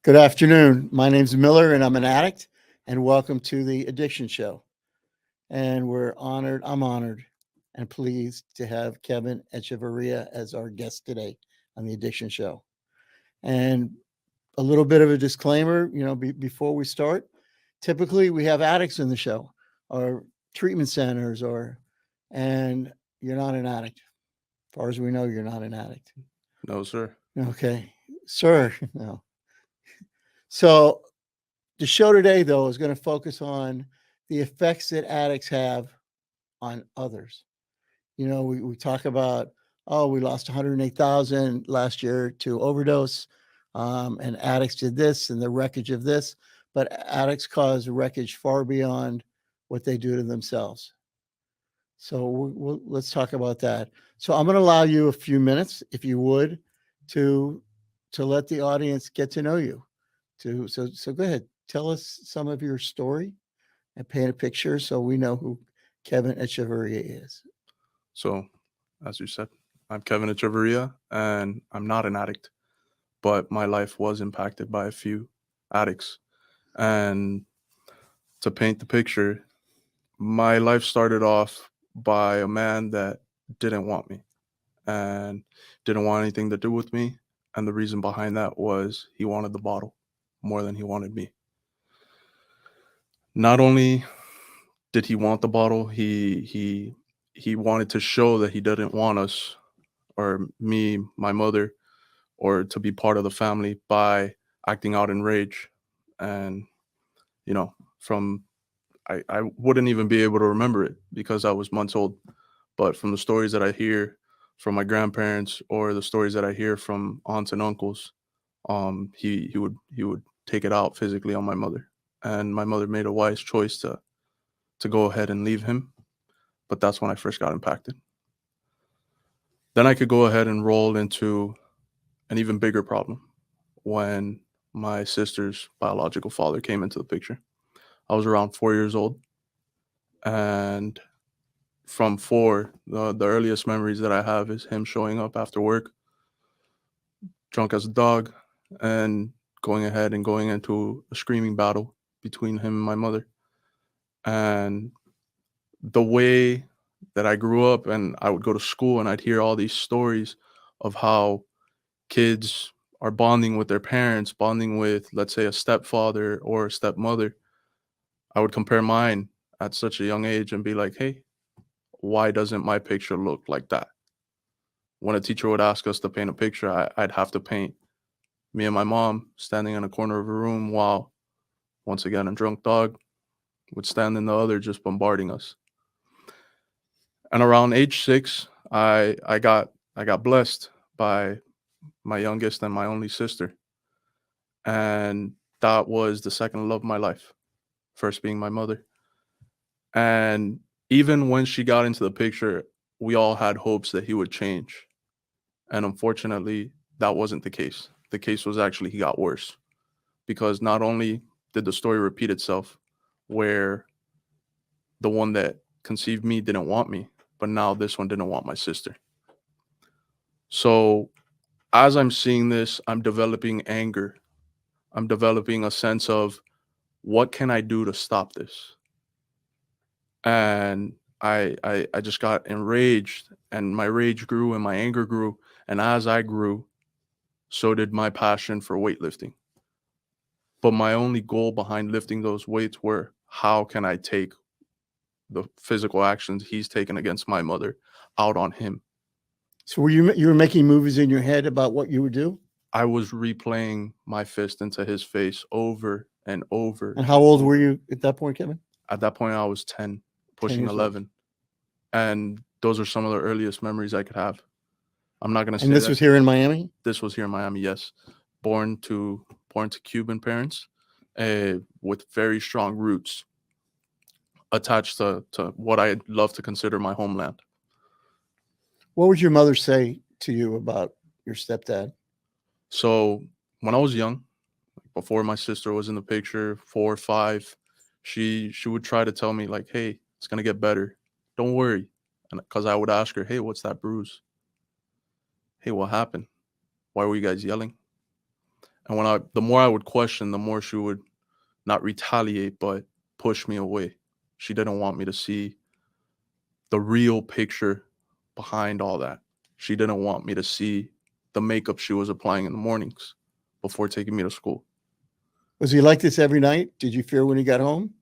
Good afternoon. My name's Miller and I'm an addict, and welcome to the Addiction Show. And I'm honored and pleased to have Keven Echevarria as our guest today on the Addiction Show. And a little bit of a disclaimer, before we start, typically we have addicts in the show or treatment centers and you're not an addict. As far as we know, you're not an addict. No, sir. Okay. Sir, no. So the show today, though, is going to focus on the effects that addicts have on others. We talk about, oh, we lost 108,000 last year to overdose, and addicts did this and the wreckage of this, but addicts cause wreckage far beyond what they do to themselves. So let's talk about that. So I'm going to allow you a few minutes, if you would, to let the audience get to know you. So go ahead, tell us some of your story and paint a picture so we know who Keven Echevarria is. So, as you said, I'm Keven Echevarria, and I'm not an addict, but my life was impacted by a few addicts. And to paint the picture, my life started off by a man that didn't want me and didn't want anything to do with me. And the reason behind that was he wanted the bottle more than he wanted me. Not only did he want the bottle, he wanted to show that he didn't want us or me, my mother, or to be part of the family by acting out in rage. And, from I wouldn't even be able to remember it because I was months old. But from the stories that I hear from my grandparents or the stories that I hear from aunts and uncles, he would take it out physically on my mother. And my mother made a wise choice to go ahead and leave him. But that's when I first got impacted. Then I could go ahead and roll into an even bigger problem when my sister's biological father came into the picture. I was around 4 years old. And from four, the earliest memories that I have is him showing up after work, drunk as a dog, and going ahead and going into a screaming battle between him and my mother. And the way that I grew up, and I would go to school and I'd hear all these stories of how kids are bonding with their parents, bonding with, let's say, a stepfather or a stepmother. I would compare mine at such a young age and be like, hey, why doesn't my picture look like that? When a teacher would ask us to paint a picture, I'd have to paint me and my mom standing in a corner of a room while, once again, a drunk dog would stand in the other just bombarding us. And around age 6, I got blessed by my youngest and my only sister. And that was the second love of my life, first being my mother. And even when she got into the picture, we all had hopes that he would change. And unfortunately, that wasn't the case. The case was actually he got worse because not only did the story repeat itself, where the one that conceived me didn't want me, but now this one didn't want my sister. So as I'm seeing this, I'm developing anger. I'm developing a sense of what can I do to stop this? And I just got enraged, and my rage grew and my anger grew. And as I grew, so did my passion for weightlifting. But my only goal behind lifting those weights were how can I take the physical actions he's taken against my mother out on him. So you were making movies in your head about what you would do? I was replaying my fist into his face over and over. And how old were you at that point, Keven? At that point, I was 10, 10 pushing years old. 11. And those are some of the earliest memories I could have. I'm not going to say And this that was here in Miami? this was here in Miami, yes. Born to Cuban parents, with very strong roots attached to what I love to consider my homeland. What would your mother say to you about your stepdad? So when I was young, before my sister was in the picture, 4 or 5, she would try to tell me like, "Hey, it's gonna get better. Don't worry." And because I would ask her, "Hey, what's that bruise? Hey, what happened? Why were you guys yelling?" And the more I would question, the more she would not retaliate, but push me away. She didn't want me to see the real picture behind all that. She didn't want me to see the makeup she was applying in the mornings before taking me to school. Was he like this every night? Did you fear when he got home?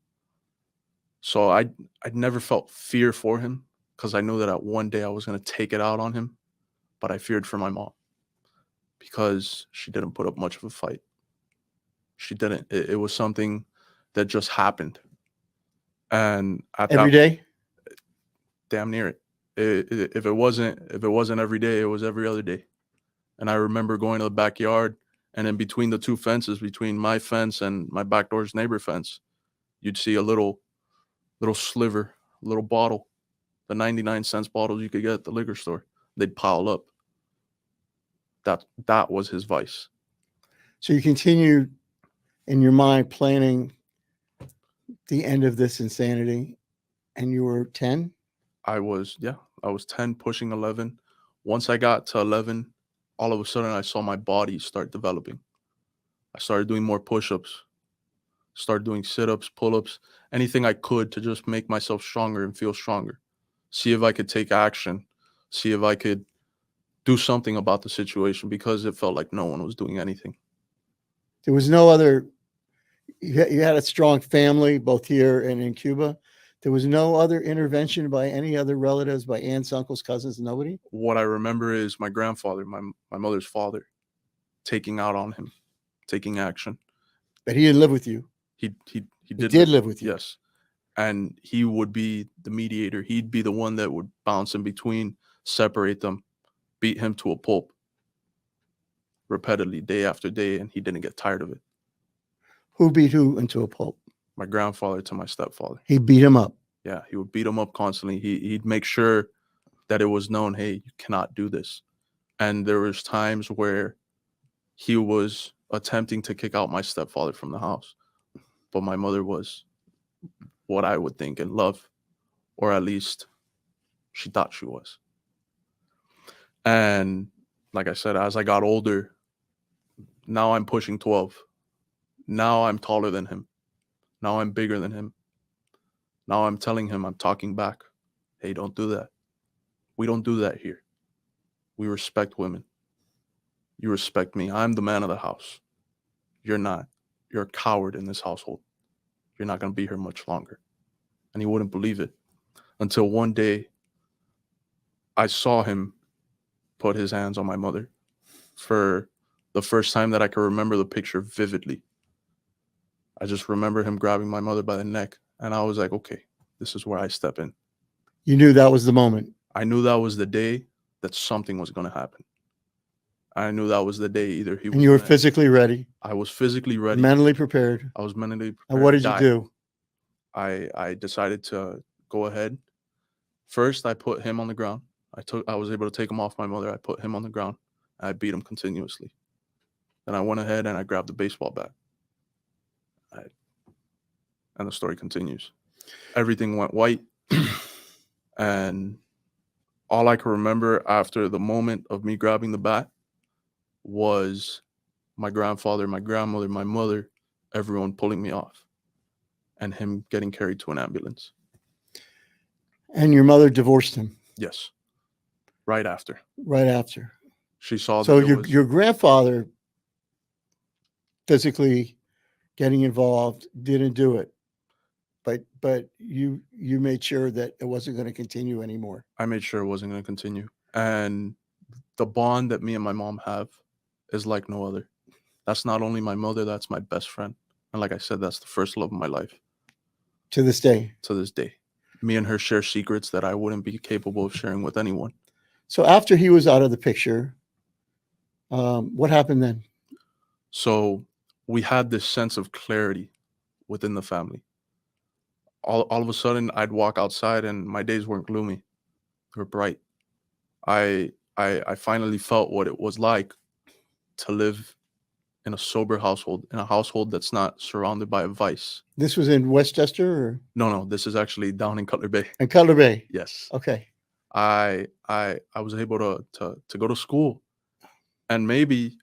So I never felt fear for him because I knew that at one day I was going to take it out on him, but I feared for my mom because she didn't put up much of a fight. She didn't. It was something that just happened. And at Every that, day? damn near it. If it wasn't every day, it was every other day. And I remember going to the backyard, and in between the two fences, between my fence and my back door's neighbor fence, you'd see a little sliver, a little bottle, the 99-cent bottles you could get at the liquor store. They'd pile up. That was his vice. So you continued in your mind planning the end of this insanity, and you were 10? I was 10, pushing 11. Once I got to 11, all of a sudden I saw my body start developing. I started doing more push-ups, started doing sit-ups, pull-ups, anything I could to just make myself stronger and feel stronger. See if I could take action, see if I could do something about the situation, because it felt like no one was doing anything. There was no other, you had a strong family, both here and in Cuba. There was no other intervention by any other relatives, by aunts, uncles, cousins, nobody? What I remember is my grandfather, my mother's father, taking out on him, taking action. But he didn't live with you. He did live with you. Yes. And he would be the mediator. He'd be the one that would bounce in between, separate them, beat him to a pulp repeatedly, day after day, and he didn't get tired of it. Who beat who into a pulp? My grandfather to my stepfather. He beat him up. Yeah, he would beat him up constantly. He'd make sure that it was known, hey, you cannot do this. And there was times where he was attempting to kick out my stepfather from the house, but my mother was what I would think in love, or at least she thought she was. And like I said, as I got older, now I'm pushing 12. Now I'm taller than him. Now I'm bigger than him. Now I'm telling him, I'm talking back. Hey, don't do that. We don't do that here. We respect women. You respect me. I'm the man of the house. You're not. You're a coward in this household. You're not going to be here much longer. And he wouldn't believe it until one day I saw him put his hands on my mother for the first time that I can remember the picture vividly. I just remember him grabbing my mother by the neck, and I was like, okay, this is where I step in. You knew that was the moment. I knew that was the day that something was going to happen. I knew that was the day either he was. And you were physically ready. I was physically ready. Mentally prepared. I was mentally prepared. And what did you do? I decided to go ahead. First, I put him on the ground. I was able to take him off my mother. I put him on the ground. And I beat him continuously. Then I went ahead and I grabbed the baseball bat. And the story continues. Everything went white. And all I can remember after the moment of me grabbing the bat was my grandfather, my grandmother, my mother, everyone pulling me off, and him getting carried to an ambulance. And your mother divorced him? Yes. Right after. Right after. She saw so that your grandfather physically getting involved didn't do it, but you made sure that it wasn't going to continue anymore. I made sure it wasn't going to continue. And the bond that me and my mom have is like no other. That's not only my mother, that's my best friend. And like I said, that's the first love of my life. To this day. To this day. Me and her share secrets that I wouldn't be capable of sharing with anyone. So after he was out of the picture, what happened then? So we had this sense of clarity within the family. All of a sudden, I'd walk outside and my days weren't gloomy. They were bright. I finally felt what it was like to live in a sober household, in a household that's not surrounded by a vice. This was in Westchester? Or? No, this is actually down in Cutler Bay. In Cutler Bay? Yes. Okay. I was able to go to school, and maybe,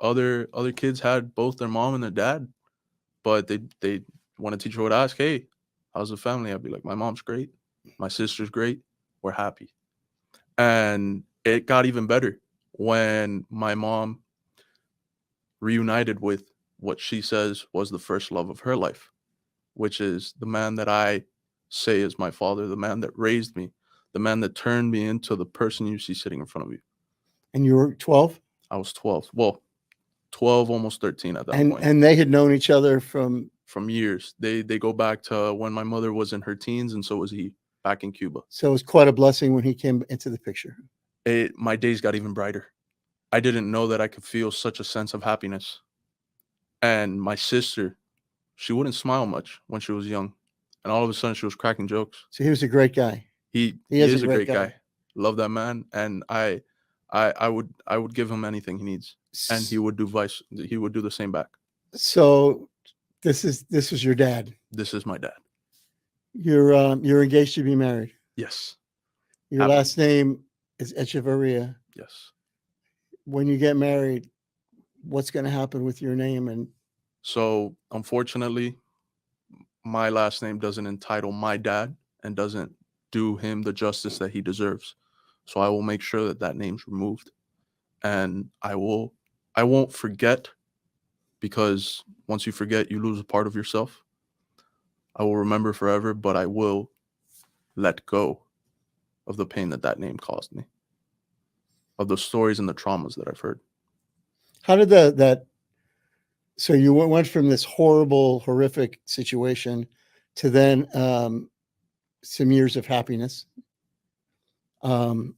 other kids had both their mom and their dad, but they when a teacher would ask, "Hey, how's the family?" I'd be like, "My mom's great, my sister's great, we're happy." And it got even better when my mom reunited with what she says was the first love of her life, which is the man that I say is my father, the man that raised me, the man that turned me into the person you see sitting in front of you. And you were 12? I was 12. Well, 12, almost 13 at that And point. and they had known each other from From years. They go back to when my mother was in her teens, and so was he back in Cuba. so it was quite a blessing when he came into the picture. My days got even brighter. I didn't know that I could feel such a sense of happiness. And my sister, she wouldn't smile much when she was young, and all of a sudden she was cracking jokes. So he was a great guy. He He is is a a great great guy. guy. Love that man, and I would give him anything he needs, and he would do the same back. So this was your dad. This is my dad. You're engaged to be married. Yes. Your Happy. last name is Echevarria. Yes. When you get married, what's going to happen with your name? And So unfortunately, my last name doesn't entitle my dad and doesn't do him the justice that he deserves. So I will make sure that that name's removed, and I won't forget, because once you forget, you lose a part of yourself. I will remember forever, but I will let go of the pain that that name caused me, of the stories and the traumas that I've heard. how did that? So you went from this horrific situation to then some years of happiness. And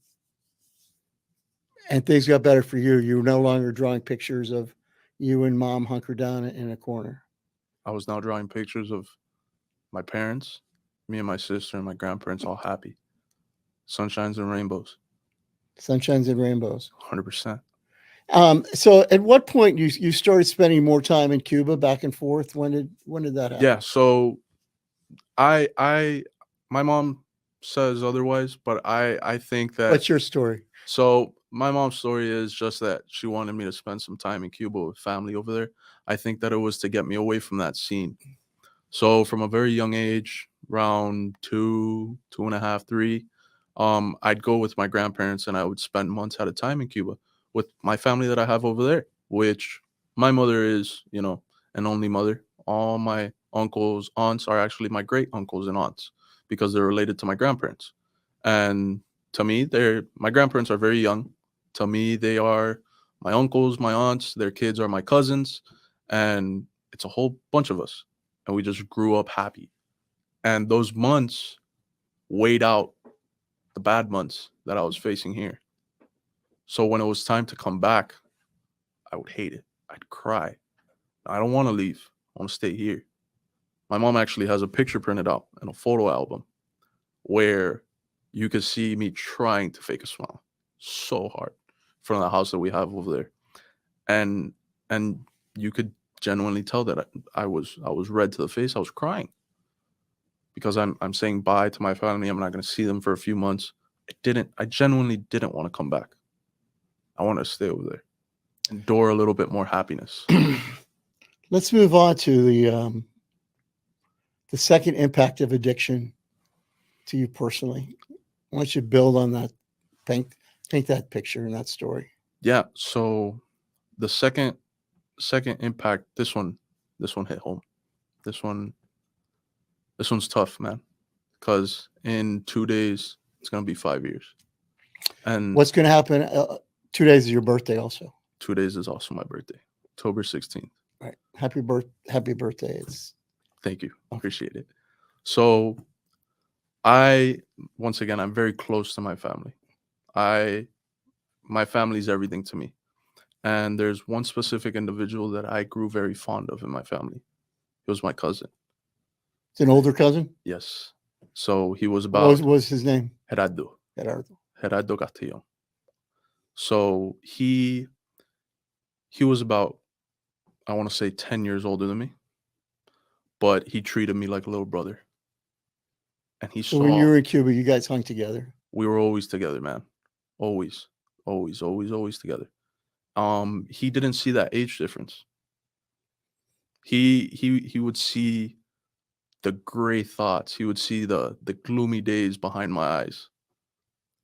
things got better for you. You were no longer drawing pictures of you and mom hunkered down in a corner. I was now drawing pictures of my parents, me and my sister and my grandparents all happy. Sunshines and rainbows, Sunshines and rainbows. 100%. So at what point you started spending more time in Cuba back and forth? When did that happen? Yeah, so my mom says otherwise, but I think that What's your story? so my mom's story is just that she wanted me to spend some time in Cuba with family over there. I think that it was to get me away from that scene. So from a very young age, around 2.5, 3, I'd go with my grandparents and I would spend months at a time in Cuba with my family that I have over there, which my mother is, an only mother. All my uncles, aunts are actually my great uncles and aunts because they're related to my grandparents. And to me, my grandparents are very young. To me, they are my uncles, my aunts, their kids are my cousins, and it's a whole bunch of us. And we just grew up happy. And those months weighed out the bad months that I was facing here. So when it was time to come back, I would hate it. I'd cry. I don't want to leave. I want to stay here. My mom actually has a picture printed out in a photo album where you could see me trying to fake a smile so hard in front of the house that we have over there. And you could genuinely tell that I was red to the face. I was crying because I'm saying bye to my family. I'm not going to see them for a few months. I genuinely didn't want to come back. I want to stay over there, endure a little bit more happiness. Let's move on to the second impact of addiction to you personally. Why don't you build on that, paint that picture and that story? Yeah. So the second impact, this one hit home. This one's tough, man, because in 2 days it's gonna be 5 years. And What's going to happen? 2 days is your birthday, also. 2 days is also my birthday, October 16th. Right. Happy birthday. It's Thank you. Appreciate it. So once again, I'm very close to my family. My family's everything to me. And there's one specific individual that I grew very fond of in my family. He was my cousin. It's an older cousin. Yes. So he was What about was his name? Gerardo Castillo. So he was about, I want to say 10 years older than me, but he treated me like a little brother. And So when you were in Cuba, you guys hung together. We were always together, man. Always together. he didn't see that age difference. He would see the gray thoughts. He would see the gloomy days behind my eyes,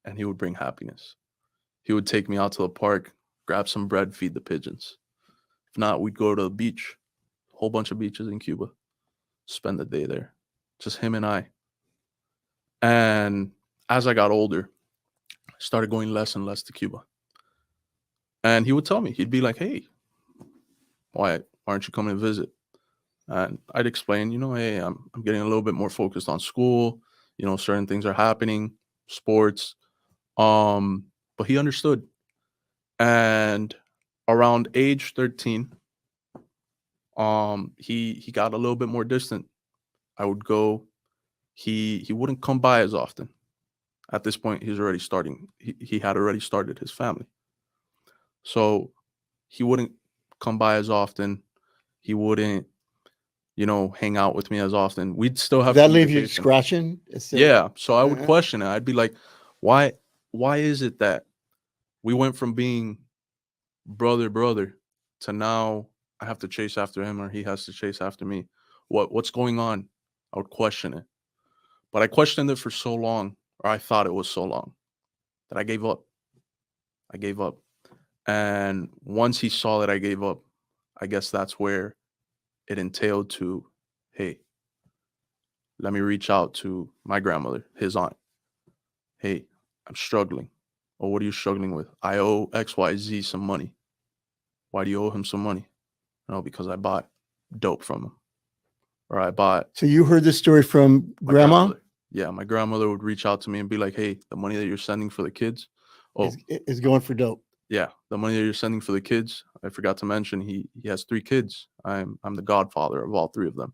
and he would bring happiness. He would take me out to the park, grab some bread, feed the pigeons. If not, we'd go to the beach, a whole bunch of beaches in Cuba, spend the day there, just him and I. And as I got older, I started going less and less to Cuba. And he would tell me, he'd be like, "Hey, why aren't you coming to visit?" And I'd explain, hey, I'm getting a little bit more focused on school. Certain things are happening, sports. But he understood. And around age 13, he got a little bit more distant. I would go. He wouldn't come by as often. At this point, he's already starting. He had already started his family, so he wouldn't come by as often. He wouldn't, hang out with me as often. We'd still have That leave you communication. scratching? Yeah. So I would Uh-huh. question it. I'd be like, why is it that we went from being brother to now I have to chase after him or he has to chase after me? What's going on? I would question it. But I questioned it for so long, or I thought it was so long, that I gave up. I gave up. And once he saw that I gave up, I guess that's where it entailed to, hey, let me reach out to my grandmother, his aunt. Hey, I'm struggling. Oh, what are you struggling with? I owe XYZ some money. Why do you owe him some money? No, because I bought dope from him. Or I bought So you heard this story from my grandma? grandmother. Yeah, my grandmother would reach out to me and be like, hey, the money that you're sending for the kids. Oh, Is going for dope. yeah, the money that you're sending for the kids. I forgot to mention he has 3 kids. I'm the godfather of all 3 of them.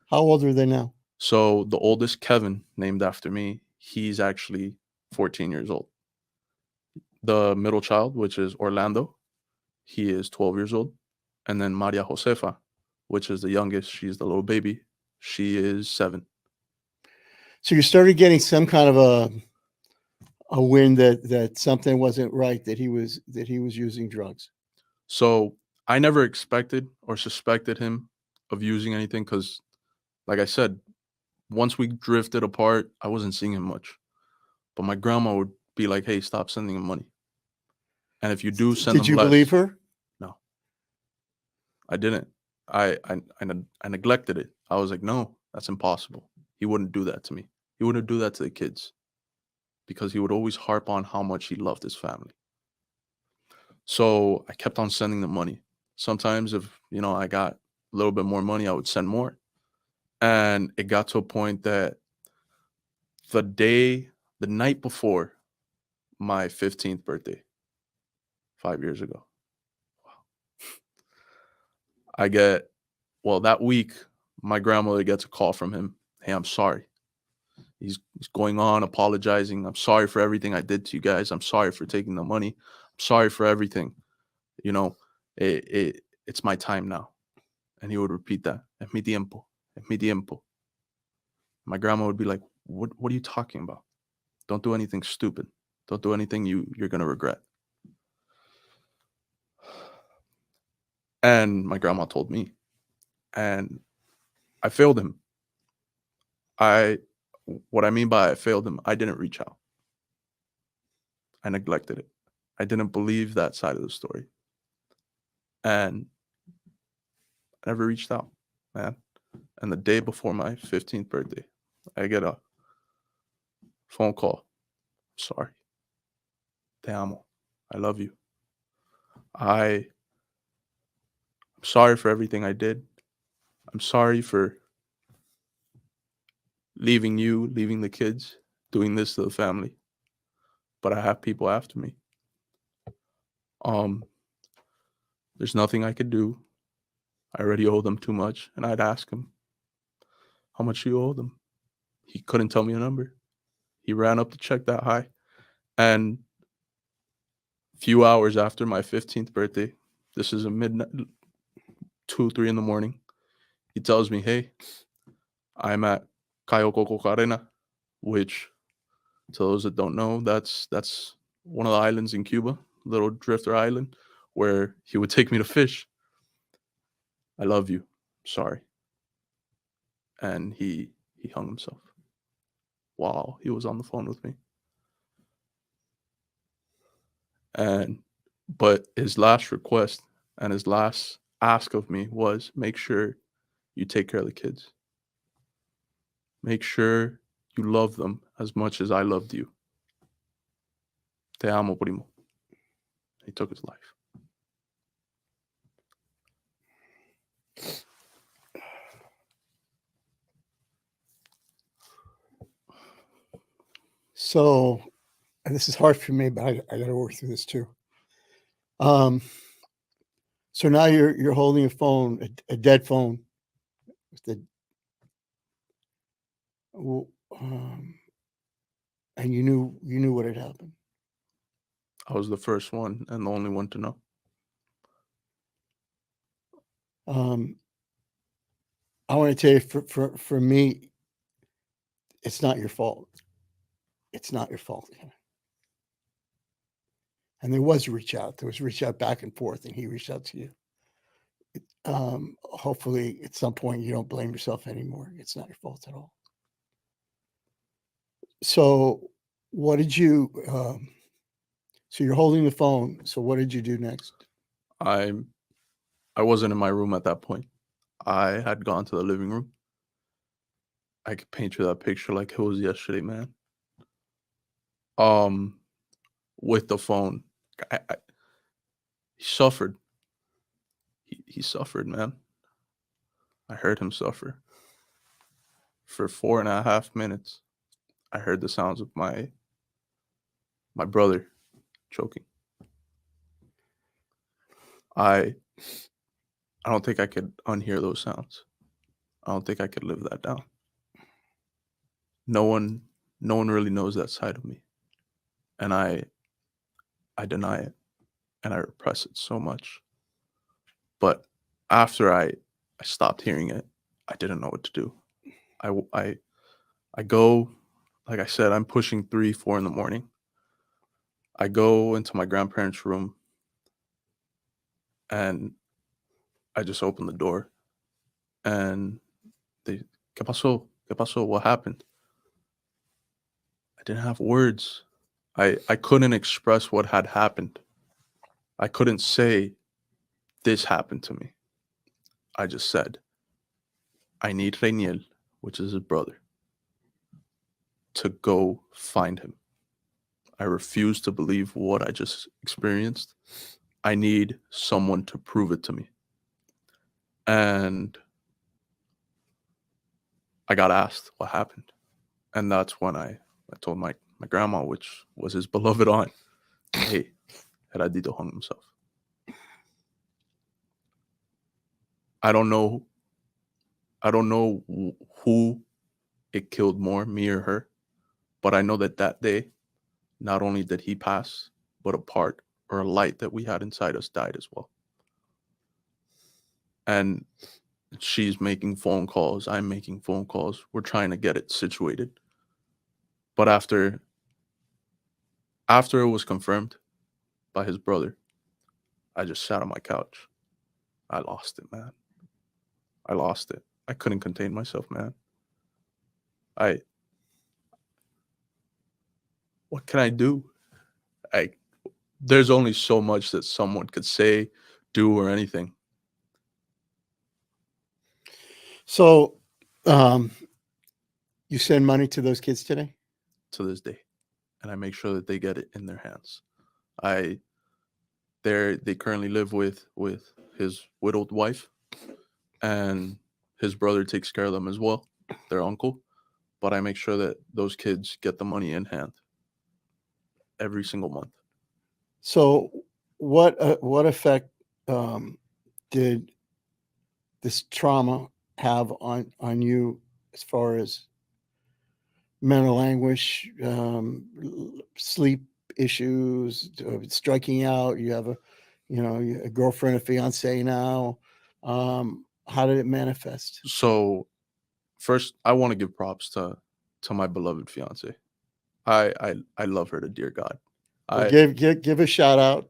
How old are they now? So the oldest, Kevin, named after me, he's actually 14 years old. The middle child, which is Orlando, he is 12 years old. And then Maria Josefa, which is the youngest, she's the little baby. She is 7. So you started getting some kind of a wind that something wasn't right, that he was using drugs. So I never expected or suspected him of using anything because, like I said, once we drifted apart, I wasn't seeing him much. But my grandma would be like, hey, stop sending him money. And if you do send Did him you less, believe her? no, I didn't. I neglected it. I was like, no, that's impossible. He wouldn't do that to me. He wouldn't do that to the kids because he would always harp on how much he loved his family. So I kept on sending them money. Sometimes if, I got a little bit more money, I would send more. And it got to a point that the night before my 15th birthday, 5 years ago, that week, my grandmother gets a call from him. Hey, I'm sorry. He's going on apologizing. I'm sorry for everything I did to you guys. I'm sorry for taking the money. I'm sorry for everything. It's my time now. And he would repeat that. Es mi tiempo. Es mi tiempo. My grandma would be like, what are you talking about? Don't do anything stupid. Don't do anything you're going to regret. And my grandma told me. And I failed him. What I mean by I failed him, I didn't reach out. I neglected it. I didn't believe that side of the story. And I never reached out, man. And the day before my 15th birthday, I get a phone call. Sorry. Te amo. I love you. I'm sorry for everything I did. I'm sorry for leaving you, leaving the kids, doing this to the family. But I have people after me. There's nothing I could do. I already owe them too much. And I'd ask him, how much do you owe them? He couldn't tell me a number. He ran up the check that high. And a few hours after my 15th birthday, this is a midnight, 2, 3 in the morning, he tells me, hey, I'm at Cayo Cococarena, which, to those that don't know, that's one of the islands in Cuba, little drifter island, where he would take me to fish. I love you. Sorry. And he hung himself while he was on the phone with me. But his last request and his last ask of me was, make sure you take care of the kids. Make sure you love them as much as I loved you. Te amo, primo. He took his life. So, and this is hard for me, but I got to work through this too. So now you're holding a phone, a dead phone. And you knew what had happened. I was the first one and the only one to know. I want to tell you, for me, it's not your fault. It's not your fault. And there was reach out. There was reach out back and forth, and he reached out to you. Hopefully, at some point, you don't blame yourself anymore. It's not your fault at all. So, what did you? So you're holding the phone. So what did you do next? I wasn't in my room at that point. I had gone to the living room. I could paint you that picture like it was yesterday, man. With the phone, he suffered. He suffered, man. I heard him suffer. For 4.5 minutes, I heard the sounds of my brother choking. I don't think I could unhear those sounds. I don't think I could live that down. No one really knows that side of me. And I deny it and I repress it so much. But after I stopped hearing it, I didn't know what to do. I go, like I said, I'm pushing 3, 4 in the morning. I go into my grandparents' room and I just open the door and they, ¿Qué pasó? ¿Qué pasó? What happened? I didn't have words. I couldn't express what had happened. I couldn't say, this happened to me. I just said, I need Reiniel, which is his brother, to go find him. I refuse to believe what I just experienced. I need someone to prove it to me. And I got asked what happened. And that's when I told my grandma, which was his beloved aunt, hey, Heradito hung himself. I don't know who it killed more, me or her, but I know that day, not only did he pass, but a part or a light that we had inside us died as well. And she's making phone calls, I'm making phone calls, we're trying to get it situated. But after it was confirmed by his brother, I just sat on my couch. I lost it, man. I lost it. I couldn't contain myself, man. What can I do? There's only so much that someone could say, do, or anything. So, you send money to those kids today? To this day. And I make sure that they get it in their hands. They currently live with his widowed wife, and his brother takes care of them as well, their uncle. But I make sure that those kids get the money in hand every single month. So what effect did this trauma have on you as far as mental anguish, sleep issues, striking out? You have a girlfriend, a fiance now. How did it manifest? So first, I want to give props to my beloved fiance. I love her to dear God. Well, give a shout out.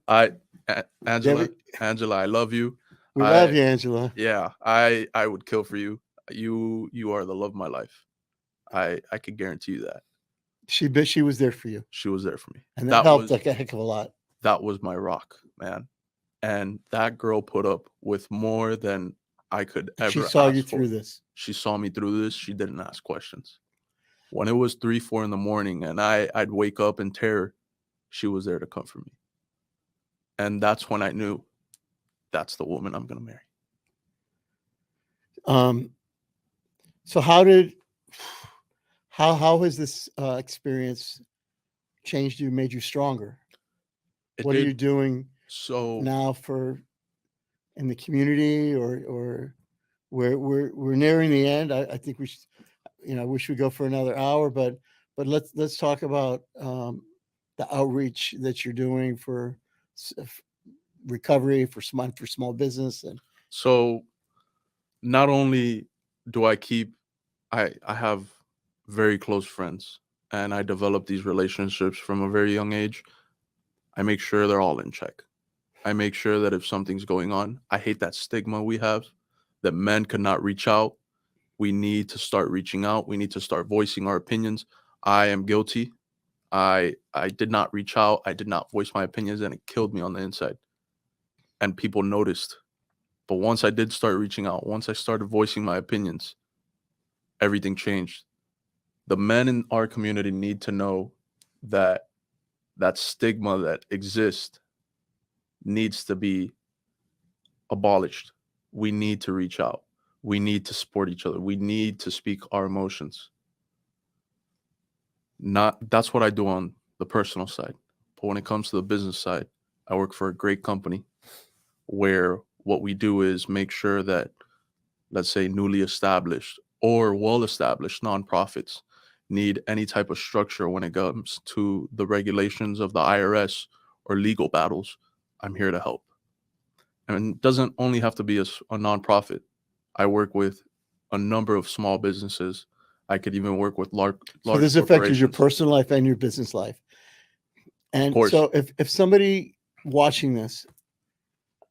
Angela, Angela, I love you. We love you, Angela. Yeah, I would kill for you. You are the love of my life. I could guarantee you that. She was there for you, She was there for me. and that helped like a heck of a lot. That was my rock, man. And that girl put up with more than I could ever She saw you ask for. through this. She saw me through this. She didn't ask questions. When it was 3, 4 in the morning and I'd wake up in terror, she was there to comfort me. And that's when I knew that's the woman I'm going to marry. So how has this experience changed you, made you stronger? What are you doing now for in the community, or we're nearing the end? I think we should, I wish we go for another hour, but let's talk about the outreach that you're doing for recovery for small business. And so not only do I have very close friends, and I develop these relationships from a very young age. I make sure they're all in check. I make sure that if something's going on, I hate that stigma we have that men could not reach out. We need to start reaching out. We need to start voicing our opinions. I am guilty. I did not reach out. I did not voice my opinions, and it killed me on the inside. And people noticed. But once I did start reaching out, once I started voicing my opinions, everything changed. The men in our community need to know that that stigma that exists needs to be abolished. We need to reach out. We need to support each other. We need to speak our emotions. That's what I do on the personal side. But when it comes to the business side, I work for a great company where what we do is make sure that, let's say, newly established or well-established nonprofits need any type of structure when it comes to the regulations of the IRS or legal battles. I'm here to help. And it doesn't only have to be a nonprofit. I work with a number of small businesses. I could even work with large so this affected your personal life and your business life. And so if somebody watching this,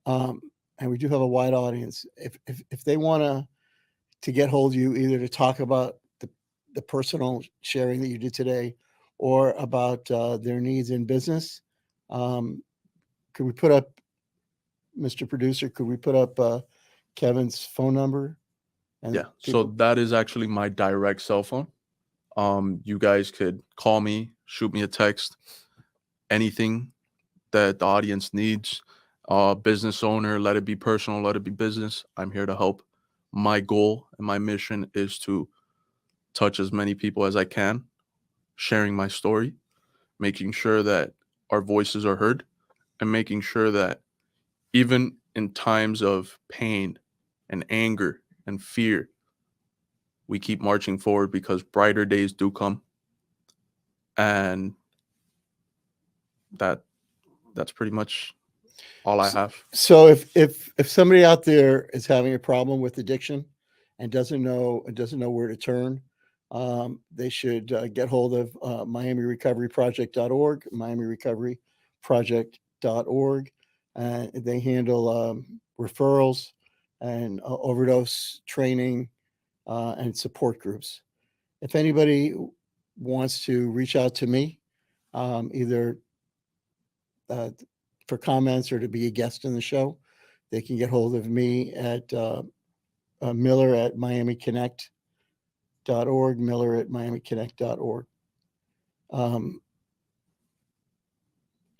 and we do have a wide audience, if they want to get hold of you, either to talk about the personal sharing that you did today or about their needs in business, could we put up, Mr. Producer, could we put up Kevin's phone number? And yeah, so that is actually my direct cell phone. You guys could call me, shoot me a text, anything that the audience needs. Business owner, let it be personal, let it be business. I'm here to help. My goal and my mission is to touch as many people as I can, sharing my story, making sure that our voices are heard, and making sure that even in times of pain and anger and fear, we keep marching forward because brighter days do come. And that's pretty much all I have. So if somebody out there is having a problem with addiction and doesn't know where to turn, they should get hold of MiamiRecoveryProject.org, MiamiRecoveryProject.org. They handle referrals and overdose training and support groups. If anybody wants to reach out to me, either for comments or to be a guest in the show, they can get hold of me at Miller at MiamiConnect.org, Miller at MiamiConnect.org.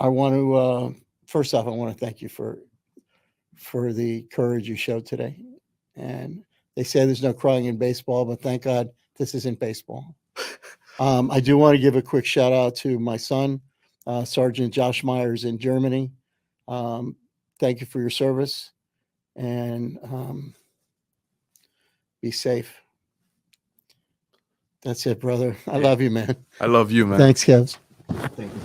I want to, first off, I want to thank you for the courage you showed today. And they say there's no crying in baseball, but thank God this isn't baseball. I do want to give a quick shout out to my son, Sergeant Josh Myers in Germany. Thank you for your service, and be safe. That's it, brother. I love you, man. I love you, man. Thanks, Kev. Thank you.